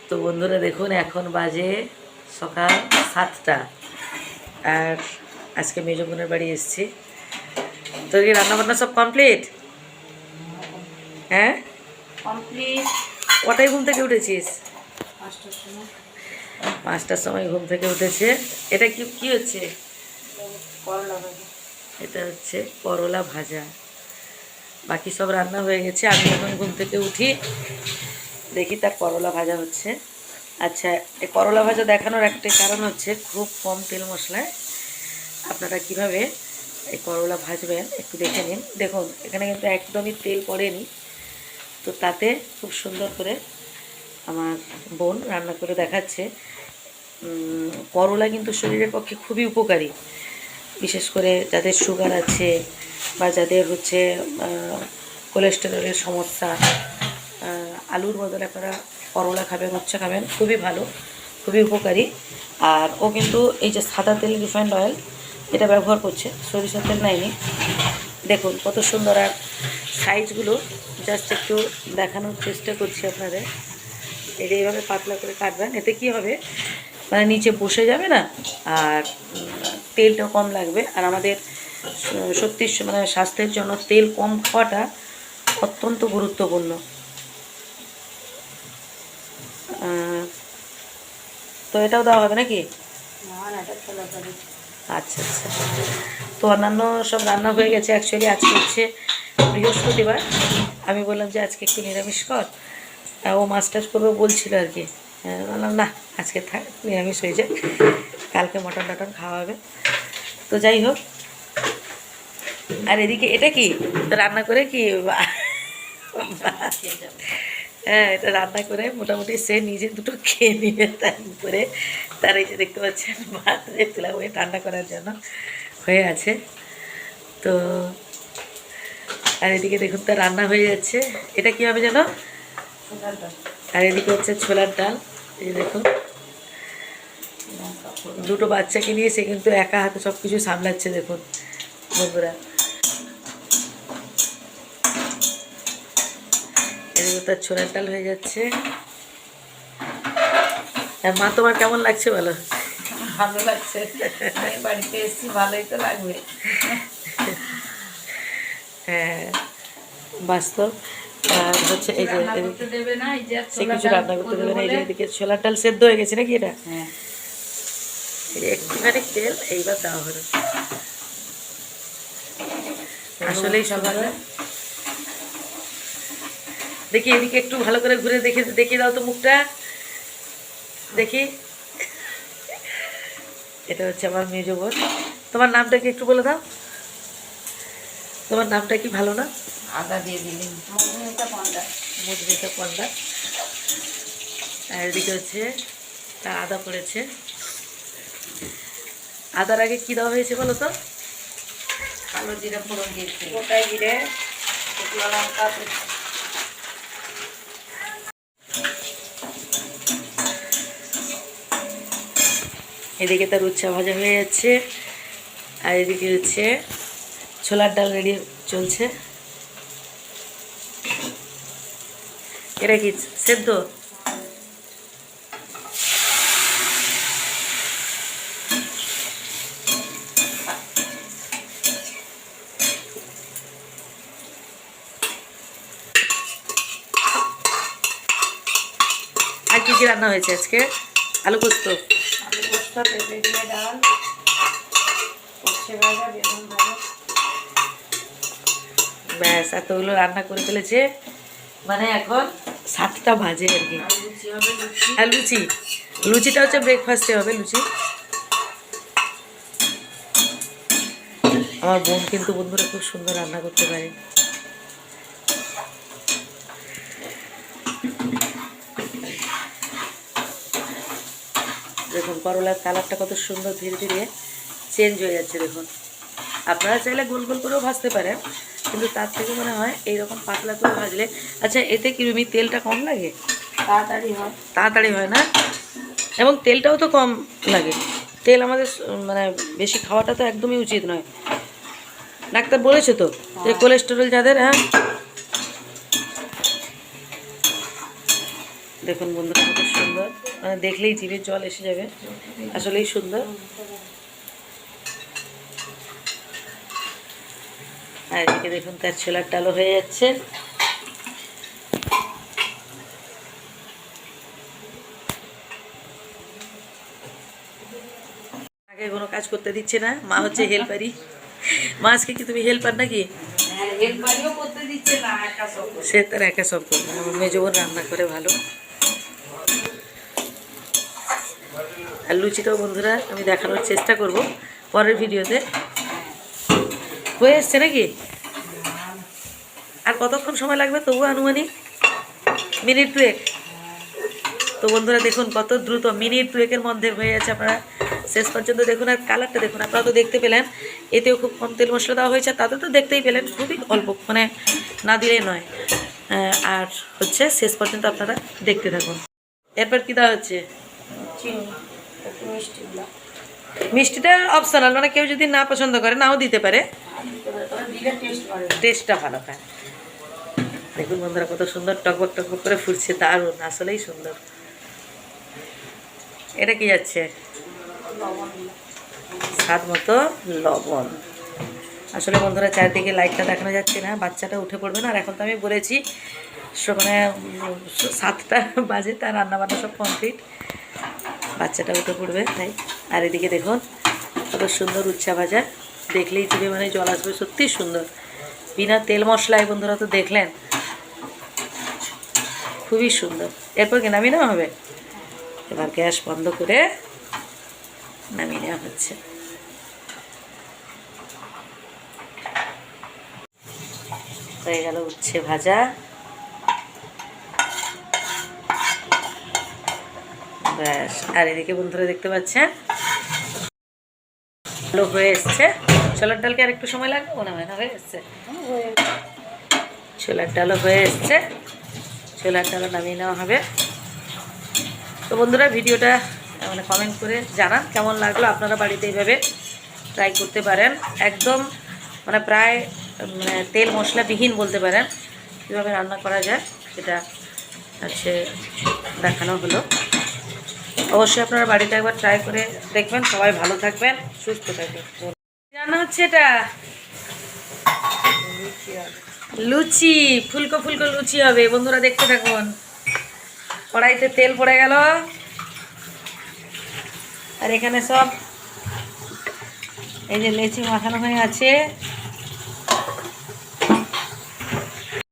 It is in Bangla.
তো বন্ধুরা দেখুন, এখন বাজে সকাল 7টা। আর আজকে মেজো বোনের বাড়ি এসেছি। তোর কি রান্নাবান্না সব কমপ্লিট? হ্যাঁ, কমপ্লিট। কটায় ঘুম থেকে উঠেছিস? 5টার সময়। 5টার সময় ঘুম থেকে উঠেছে। এটা কি কি হচ্ছে? করলা ভাজা। এটা হচ্ছে করলা ভাজা। বাকি সব রান্না হয়ে গেছে। আমি যখন ঘুম থেকে উঠি দেখি তার করলা ভাজা হচ্ছে। আচ্ছা, এই করলা ভাজা দেখানোর একটা কারণ হচ্ছে খুব কম তেল মশলায় আপনারা কিভাবে এই করলা ভাজবেন একটু দেখে নিন। দেখুন, এখানে কিন্তু একদমই তেল পড়েনি। তো তাতে খুব সুন্দর করে আমার বোন রান্না করে দেখাচ্ছে। করলা কিন্তু শরীরের পক্ষে খুবই উপকারী, বিশেষ করে যাদের সুগার আছে বা যাদের হচ্ছে কোলেস্টেরলের সমস্যা। আলুর বদলে আপনারা করলা খাবেন, উচ্ছে খাবেন, খুবই ভালো, খুবই উপকারী। আর ও কিন্তু এই যে সাদা তেল, রিফাইন্ড অয়েল, এটা ব্যবহার করছে, সরিষার তেল নেয়নি। দেখুন কত সুন্দর। আর সাইজগুলো জাস্ট একটু দেখানোর চেষ্টা করছি আপনাদের। এটা এইভাবে পাতলা করে কাটবেন, এতে কি হবে, মানে নিচে বসে যাবে না, আর তেলটাও কম লাগবে। আর আমাদের সত্যি মানে স্বাস্থ্যের জন্য তেল কম খাওয়াটা অত্যন্ত গুরুত্বপূর্ণ। তো এটাও দেওয়া হবে নাকি? আচ্ছা আচ্ছা। তো অন্যান্য সব রান্না হয়ে গেছে। অ্যাকচুয়ালি আজকে হচ্ছে বৃহস্পতিবার। আমি বললাম যে আজকে একটু নিরামিষ কর। ও মাছ টাছ করবে বলছিল আর কি। বললাম না, আজকে থাক, নিরামিষ হয়ে যাক, কালকে মটন টটন খাওয়া হবে। তো যাই হোক। আর এদিকে এটা কি রান্না করে কি হ্যাঁ, এটা রান্না করে মোটামুটি সে নিজে দুটো খেয়ে নিয়ে তারপরে তার এই যে দেখতে পাচ্ছেন ভাত রেখেছিলাম ওই ঠান্ডা করার জন্য হয়ে আছে। তো আর এদিকে দেখুন তার রান্না হয়ে যাচ্ছে। এটা কী হবে যেন? আর এদিকে হচ্ছে ছোলার ডাল। এই যে দেখুন, দুটো বাচ্চাকে নিয়ে সে কিন্তু একা হাতে সব কিছু সামলাচ্ছে। দেখুন বন্ধুরা, এদিকে তার ছোলার ডাল হয়ে যাচ্ছে। আর মা, তোমার কেমন লাগছে বলো? ভালো লাগছে। আমি বাড়িতে এসেছি, ভালোই তো লাগবে। হ্যাঁ, বাস্তব। আর হচ্ছে এই যে দেবে না, এই যে সে কিছু রান্না করতে দেবে না। এই যে এদিকে ছোলার ডাল সেদ্ধ হয়ে গেছে নাকি? এটা হ্যাঁ, এই যে একটুখানি তেল এইবার দেওয়া হলো। আসলেই সবার দেখি এদিকে একটু ভালো করে ঘুরে দেখে দেখিয়ে দাও তো মুখটা দেখি। এটা হচ্ছে আমার মেজো বোন। তোমার নামটা কি একটু বলে দাও? তোমার নামটা কি ভালো না? আদা দিয়ে দিলেন। মধুমিতা পণ্ডা। মধুমিতা পণ্ডা। আর এদিকে হচ্ছে তার আদা পড়েছে। আদার আগে কি দেওয়া হয়েছে বলো তো? কালো জিরা ফোড়ন দিয়েছি। গোটা জিরে, শুকনো লঙ্কা। এদিকে তার উচ্ছা ভাজা হয়ে যাচ্ছে। আর এদিকে হচ্ছে ছোলার ডাল রেডি চলছে। এটা কি সেদ্ধ? আর কি কি রান্না হয়েছে আজকে? আলু পোস্ত, আলু পোস্ত, পেঁপে দিয়ে ডাল, উচ্ছে ভাজা, বেগুন ভাজা। ব্যাস এতগুলো রান্না করে ফেলেছে। মানে এখন 7টা বাজে আর কি। আর লুচি হবে, লুচি। আর লুচি, লুচিটা হচ্ছে ব্রেকফাস্টে হবে লুচি। আমার বোন কিন্তু বন্ধুরা খুব সুন্দর রান্না করতে পারে। দেখুন করলার কালারটা কত সুন্দর ধীরে ধীরে চেঞ্জ হয়ে যাচ্ছে। দেখুন, আপনারা চাইলে গোল গোল করেও ভাজতে পারেন, কিন্তু তার থেকে মনে হয় এইরকম পাতলা করে ভাজলে। আচ্ছা, এতে কি রুমি তেলটা কম লাগে? তাড়াতাড়ি হয়। তাড়াতাড়ি হয় না, এবং তেলটাও তো কম লাগে। তেল আমাদের মানে বেশি খাওয়াটা তো একদমই উচিত নয়। ডাক্তার বলেছে তো যে কোলেস্টেরল যাদের, হ্যাঁ দেখুন বন্ধুরা কত সুন্দর, মানে দেখলেই জিভে জল এসে যাবে, আসলেই সুন্দর। আর এদিকে দেখুন তার ছোলার ডালও হয়ে যাচ্ছে। আগে কোনো কাজ করতে দিচ্ছে না, মা হচ্ছে হেল্পারি। মা আজকে কি তুমি হেল্পার নাকি? হেল্পারিও করতে দিচ্ছে না, একা সব করছে। সে তার একা সব করবে, আমার মেজো বোন রান্না করে ভালো। আর লুচিটাও বন্ধুরা আমি দেখানোর চেষ্টা করব পরের ভিডিওতে। হয়ে এসছে নাকি? আর কতক্ষণ সময় লাগবে তবু আনুমানিক? মিনিট 2 তো বন্ধুরা দেখুন কত দ্রুত, মিনিট 2 মধ্যে হয়ে যাচ্ছে। আপনারা শেষ পর্যন্ত দেখুন, আর কালারটা দেখুন। আপনারা তো দেখতে পেলেন এতেও খুব কম তেল মশলা দেওয়া হয়েছে, তাতে তো দেখতেই পেলেন খুবই অল্প, মানে না দিলেই নয়। আর হচ্ছে শেষ পর্যন্ত আপনারা দেখতে থাকুন। এরপর কী দেওয়া হচ্ছে? চিনি, একটু মিষ্টি দিলাম। মিষ্টিটা অপশনাল, মানে কেউ যদি না পছন্দ করে নাও দিতে পারে, দিলে টেস্ট বাড়ে। টেস্টটা ভালো হয়। দেখুন বন্ধুরা কত সুন্দর টকবক টকবক করে ফুটছে, দারুণ, আসলেই সুন্দর। এটা কি যাচ্ছে? লবণ দিলাম। স্বাদ মতো লবণ। আসলে বন্ধুরা চারদিকে লাইটটা দেখানো যাচ্ছে না, বাচ্চাটা উঠে পড়বে না। আর এখন তো আমি বলেছি মানে 7টা বাজে, তার রান্নাবান্না সব কমপ্লিট, বাচ্চাটা উঠে পড়বে তাই। আর এদিকে দেখুন কত সুন্দর উচ্ছা ভাজা, দেখলেই জিভে মানে জল আসবে, সত্যিই সুন্দর, বিনা তেল মশলায়। বন্ধুরা তো দেখলেন খুবই সুন্দর। এরপর কি নামিয়ে নেওয়া হবে? এবার গ্যাস বন্ধ করে নামিয়ে নেওয়া হচ্ছে। হয়ে গেল উচ্ছে ভাজা। ব্যাস। আর এদিকে বন্ধুরা দেখতে পাচ্ছেন ভালো হয়ে এসছে। ছোলার ডালকে আর একটু সময় লাগবে মনে হয়, না হয়ে এসছে? ছোলার ডালও হয়ে এসছে, ছোলার ডালও নামিয়ে নেওয়া হবে। তো বন্ধুরা ভিডিওটা মানে কমেন্ট করে জানান কেমন লাগলো। আপনারা বাড়িতে এইভাবে ট্রাই করতে পারেন, একদম মানে প্রায় মানে তেল মশলাবিহীন বলতে পারেন, কীভাবে রান্না করা যায় সেটা হচ্ছে দেখানো হলো। অবশ্যই আপনারা বাড়িতে একবার ট্রাই করে দেখবেন। সবাই ভালো থাকবেন, সুস্থ থাকবেন। রান্না হচ্ছে এটা লুচি, ফুলকো ফুলকো লুচি হবে। বন্ধুরা দেখতে থাকুন। কড়াইতে তেল পড়ে গেল, আর এখানে সব এই যে লেচি মাখানো হয়ে আছে।